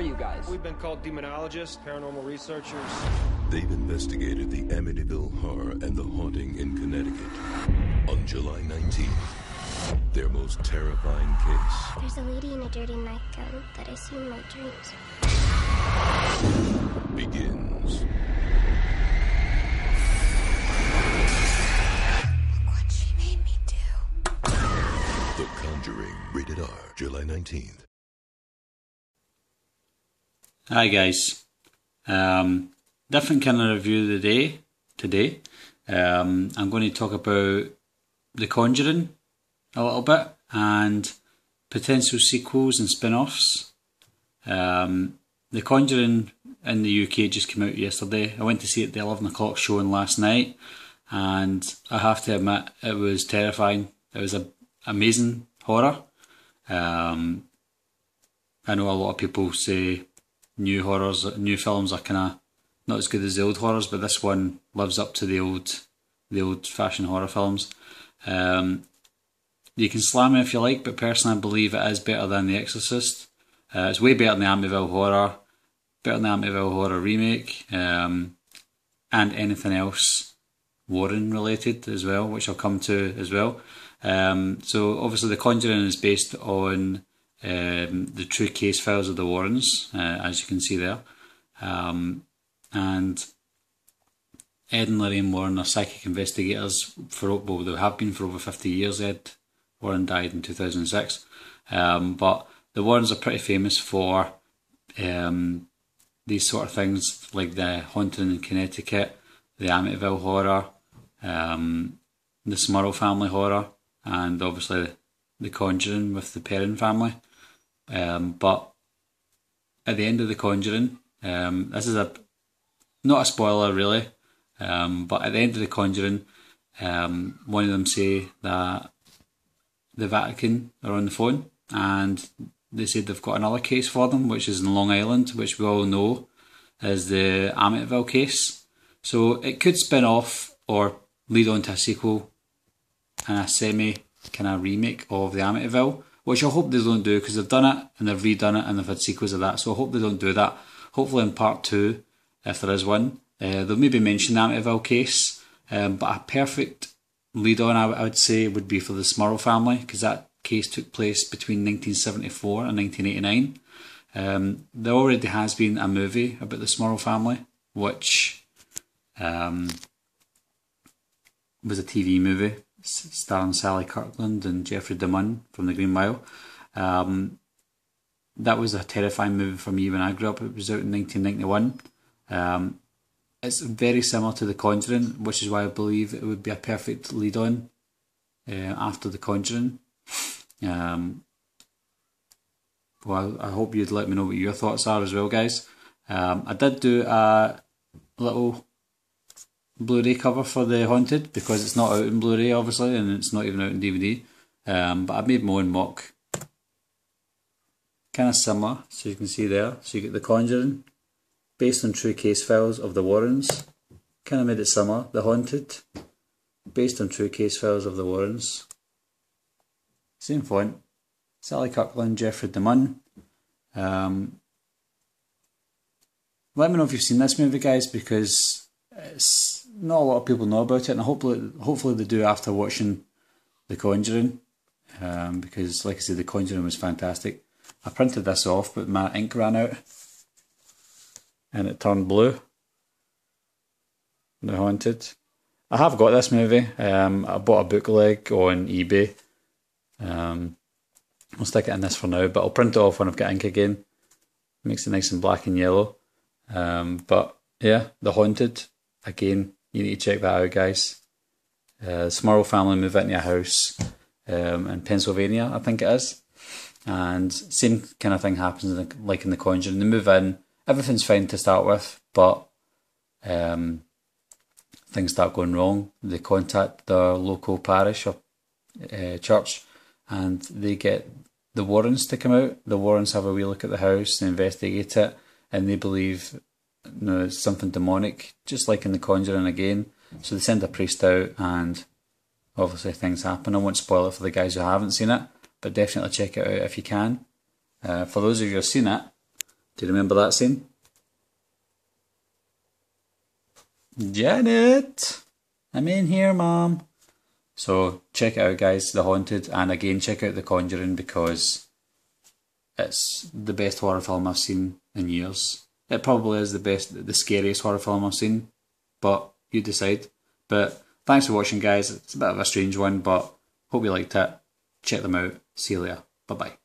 are you guys? We've been called demonologists, paranormal researchers. They've investigated the Amityville horror and the haunting in Connecticut. On July 19th, their most terrifying case. There's a lady in a dirty nightgown that I see in my dreams. Begins. Look what she made me do. The Conjuring, rated R, July 19th. Hi guys, different kind of review of the day today. I'm going to talk about The Conjuring a little bit and potential sequels and spin-offs. The Conjuring in the UK just came out yesterday. I went to see it at the 11 o'clock showing last night, and I have to admit it was terrifying. It was an amazing horror. I know a lot of people say new films are kind of not as good as the old horrors, but this one lives up to the old-fashioned horror films. You can slam me if you like, but personally I believe it is better than The Exorcist. It's way better than the Amityville Horror, better than the Amityville Horror remake, and anything else Warren related as well, which I'll come to as well. So obviously The Conjuring is based on the true case files of the Warrens, as you can see there. And Ed and Lorraine Warren are psychic investigators they have been for over 50 years. Ed Warren died in 2006. But the Warrens are pretty famous for these sort of things, like the haunting in Connecticut, the Amityville Horror, the Smurl Family Horror, and obviously The Conjuring with the Perron family. But at the end of The Conjuring, this is not a spoiler really, but at the end of The Conjuring, one of them say that the Vatican are on the phone and they said they've got another case for them, which is in Long Island, which we all know is the Amityville case. So it could spin off or lead on to a sequel and a semi kind of remake of the Amityville, which I hope they don't do, because they've done it and they've redone it and they've had sequels of that, so I hope they don't do that. Hopefully in part 2, if there is one, they'll maybe mention the Amityville case, but a perfect lead on I would say would be for the Smurl family, because that case took place between 1974 and 1989. There already has been a movie about the Smurl family, which was a TV movie starring Sally Kirkland and Jeffrey DeMunn from The Green Mile. That was a terrifying movie for me when I grew up. It was out in 1991. It's very similar to The Conjuring, which is why I believe it would be a perfect lead-on after The Conjuring. Well, I hope you'd let me know what your thoughts are as well, guys. I did do a little Blu-ray cover for The Haunted, because it's not out in Blu-ray obviously, and it's not even out in DVD, but I made my own mock, kind of similar, so you can see there. So you get The Conjuring, based on true case files of the Warrens, kind of made it similar. The Haunted, based on true case files of the Warrens, same font, Sally Kirkland, Jeffrey DeMunn. Let me know if you've seen this movie, guys, because it's not a lot of people know about it, and hopefully they do after watching The Conjuring, because like I said, The Conjuring was fantastic. I printed this off, but my ink ran out and it turned blue. The Haunted. I have got this movie. I bought a bootleg on eBay. I'll stick it in this for now, but I'll print it off when I've got ink again. Makes it nice and black and yellow. But yeah, The Haunted. Again, you need to check that out, guys. Smurl family move into a house in Pennsylvania, I think it is. And same kind of thing happens like in The Conjuring. They move in, everything's fine to start with, but things start going wrong. They contact their local parish or church, and they get the Warrens to come out. The Warrens have a wee look at the house, they investigate it, and they believe it's something demonic, just like in The Conjuring again. So they send a priest out, and obviously things happen. I won't spoil it for the guys who haven't seen it, but definitely check it out if you can. For those of you who have seen it, Do you remember that scene? Janet! I'm in here, Mom. So check it out, guys, The Haunted, and again check out The Conjuring because it's the best horror film I've seen in years. It probably is the scariest horror film I've seen, but you decide. But thanks for watching, guys. It's a bit of a strange one, but hope you liked it. Check them out. See you later. Bye-bye.